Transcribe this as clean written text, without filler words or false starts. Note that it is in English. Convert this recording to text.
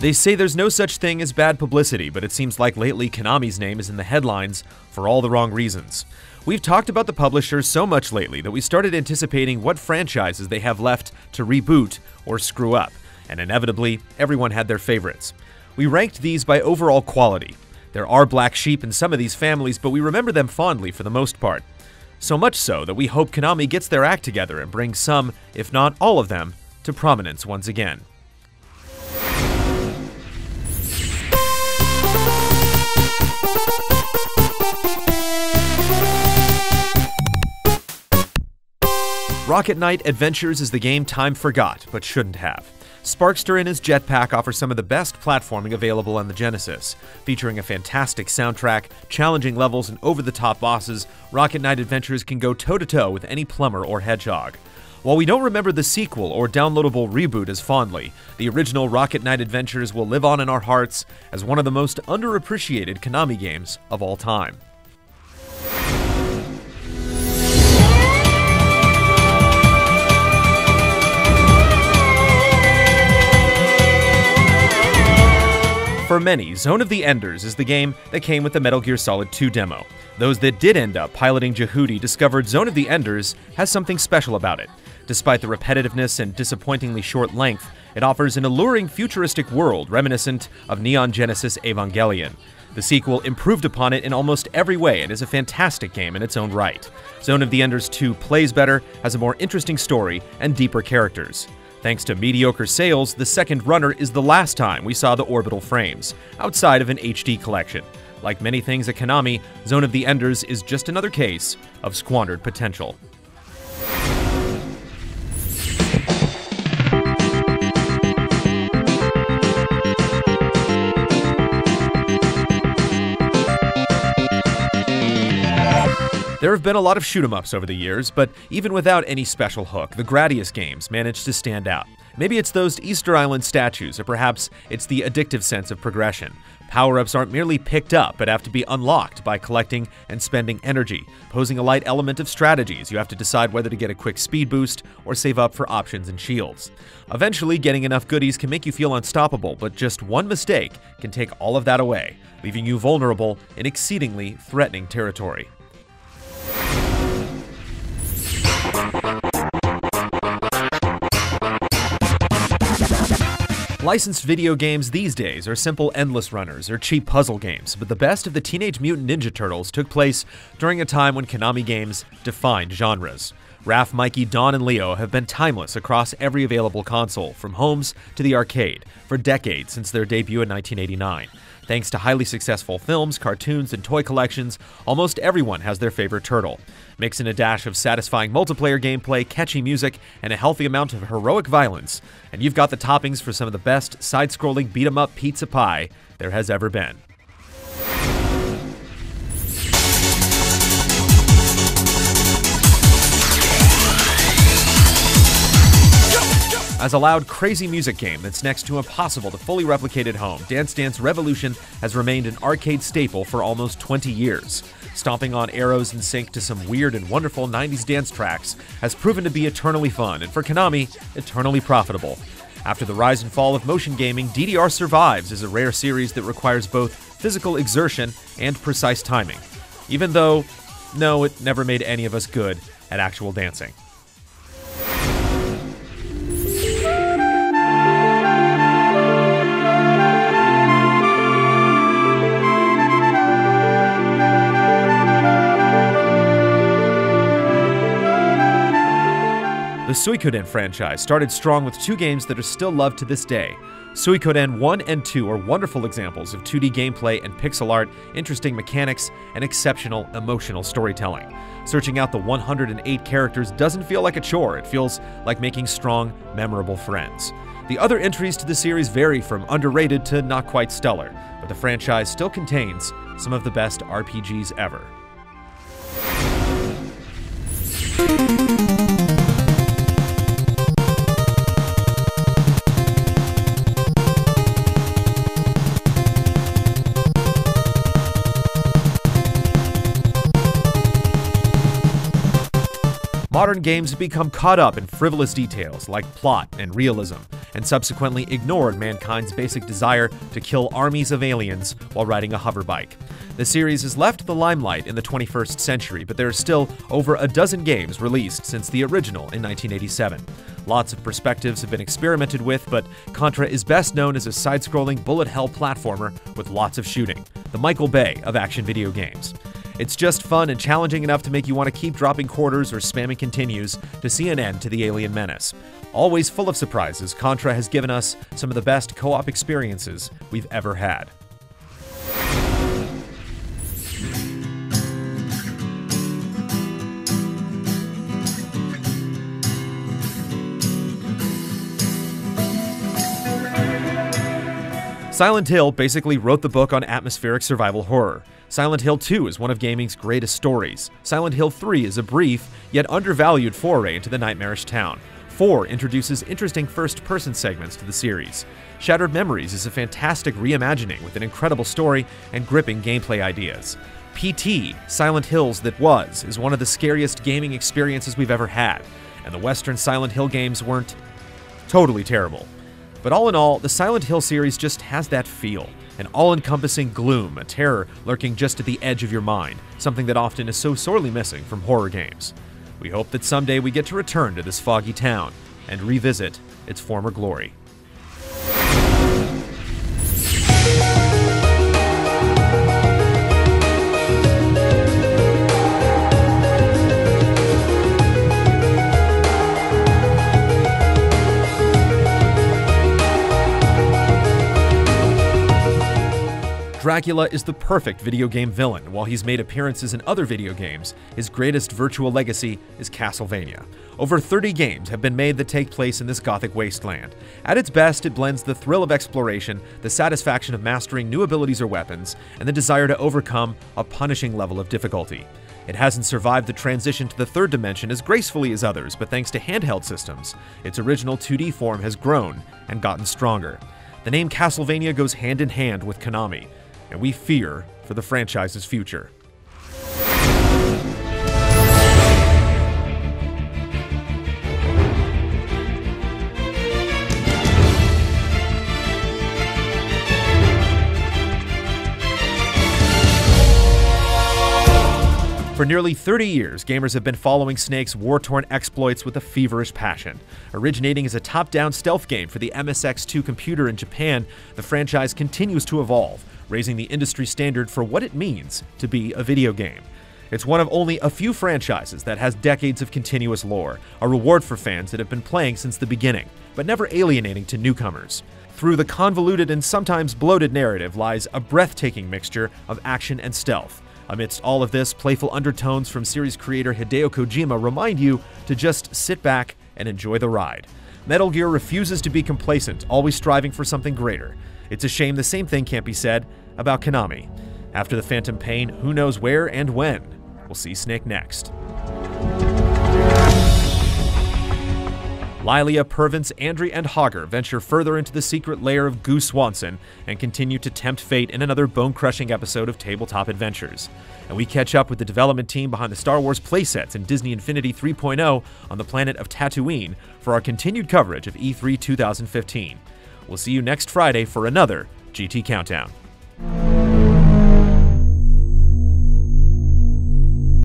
They say there's no such thing as bad publicity, but it seems like lately Konami's name is in the headlines for all the wrong reasons. We've talked about the publisher so much lately that we started anticipating what franchises they have left to reboot or screw up, and inevitably, everyone had their favorites. We ranked these by overall quality. There are black sheep in some of these families, but we remember them fondly for the most part. So much so that we hope Konami gets their act together and brings some, if not all of them, to prominence once again. Rocket Knight Adventures is the game time forgot, but shouldn't have. Sparkster and his jetpack offer some of the best platforming available on the Genesis. Featuring a fantastic soundtrack, challenging levels, and over-the-top bosses, Rocket Knight Adventures can go toe-to-toe with any plumber or hedgehog. While we don't remember the sequel or downloadable reboot as fondly, the original Rocket Knight Adventures will live on in our hearts as one of the most underappreciated Konami games of all time. For many, Zone of the Enders is the game that came with the Metal Gear Solid 2 demo. Those that did end up piloting Jehudi discovered Zone of the Enders has something special about it. Despite the repetitiveness and disappointingly short length, it offers an alluring futuristic world reminiscent of Neon Genesis Evangelion. The sequel improved upon it in almost every way and is a fantastic game in its own right. Zone of the Enders 2 plays better, has a more interesting story, and deeper characters. Thanks to mediocre sales, the second runner is the last time we saw the orbital frames, outside of an HD collection. Like many things at Konami, Zone of the Enders is just another case of squandered potential. There have been a lot of shoot-'em-ups over the years, but even without any special hook, the Gradius games managed to stand out. Maybe it's those Easter Island statues, or perhaps it's the addictive sense of progression. Power-ups aren't merely picked up, but have to be unlocked by collecting and spending energy, posing a light element of strategies. You have to decide whether to get a quick speed boost or save up for options and shields. Eventually, getting enough goodies can make you feel unstoppable, but just one mistake can take all of that away, leaving you vulnerable in exceedingly threatening territory. Licensed video games these days are simple endless runners or cheap puzzle games, but the best of the Teenage Mutant Ninja Turtles took place during a time when Konami games defined genres. Raph, Mikey, Dawn, and Leo have been timeless across every available console, from homes to the arcade, for decades since their debut in 1989. Thanks to highly successful films, cartoons, and toy collections, almost everyone has their favorite turtle. Mix in a dash of satisfying multiplayer gameplay, catchy music, and a healthy amount of heroic violence, and you've got the toppings for some of the best side-scrolling beat-em-up pizza pie there has ever been. As a loud, crazy music game that's next to impossible to fully replicate at home, Dance Dance Revolution has remained an arcade staple for almost 20 years. Stomping on arrows in sync to some weird and wonderful 90s dance tracks has proven to be eternally fun, and for Konami, eternally profitable. After the rise and fall of motion gaming, DDR Survives is a rare series that requires both physical exertion and precise timing. Even though, no, it never made any of us good at actual dancing. The Suikoden franchise started strong with two games that are still loved to this day. Suikoden 1 and 2 are wonderful examples of 2D gameplay and pixel art, interesting mechanics, and exceptional emotional storytelling. Searching out the 108 characters doesn't feel like a chore, it feels like making strong, memorable friends. The other entries to the series vary from underrated to not quite stellar, but the franchise still contains some of the best RPGs ever. Modern games have become caught up in frivolous details like plot and realism, and subsequently ignored mankind's basic desire to kill armies of aliens while riding a hoverbike. The series has left the limelight in the 21st century, but there are still over a dozen games released since the original in 1987. Lots of perspectives have been experimented with, but Contra is best known as a side-scrolling bullet hell platformer with lots of shooting, the Michael Bay of action video games. It's just fun and challenging enough to make you want to keep dropping quarters or spamming continues to see an end to the alien menace. Always full of surprises, Contra has given us some of the best co-op experiences we've ever had. Silent Hill basically wrote the book on atmospheric survival horror. Silent Hill 2 is one of gaming's greatest stories. Silent Hill 3 is a brief, yet undervalued foray into the nightmarish town. 4 introduces interesting first-person segments to the series. Shattered Memories is a fantastic reimagining with an incredible story and gripping gameplay ideas. PT, Silent Hills That Was, is one of the scariest gaming experiences we've ever had, and the Western Silent Hill games weren't totally terrible. But all in all, the Silent Hill series just has that feel, an all-encompassing gloom, a terror lurking just at the edge of your mind, something that often is so sorely missing from horror games. We hope that someday we get to return to this foggy town and revisit its former glory. Dracula is the perfect video game villain. While he's made appearances in other video games, his greatest virtual legacy is Castlevania. Over 30 games have been made that take place in this gothic wasteland. At its best, it blends the thrill of exploration, the satisfaction of mastering new abilities or weapons, and the desire to overcome a punishing level of difficulty. It hasn't survived the transition to the third dimension as gracefully as others, but thanks to handheld systems, its original 2D form has grown and gotten stronger. The name Castlevania goes hand in hand with Konami, and we fear for the franchise's future. For nearly 30 years, gamers have been following Snake's war-torn exploits with a feverish passion. Originating as a top-down stealth game for the MSX2 computer in Japan, the franchise continues to evolve, raising the industry standard for what it means to be a video game. It's one of only a few franchises that has decades of continuous lore, a reward for fans that have been playing since the beginning, but never alienating to newcomers. Through the convoluted and sometimes bloated narrative lies a breathtaking mixture of action and stealth. Amidst all of this, playful undertones from series creator Hideo Kojima remind you to just sit back and enjoy the ride. Metal Gear refuses to be complacent, always striving for something greater. It's a shame the same thing can't be said about Konami. After the Phantom Pain, who knows where and when we'll see Snake next. Lilia, Purvance, Andry, and Hogger venture further into the secret lair of Goose Swanson and continue to tempt fate in another bone-crushing episode of Tabletop Adventures. And we catch up with the development team behind the Star Wars playsets in Disney Infinity 3.0 on the planet of Tatooine for our continued coverage of E3 2015. We'll see you next Friday for another GT Countdown.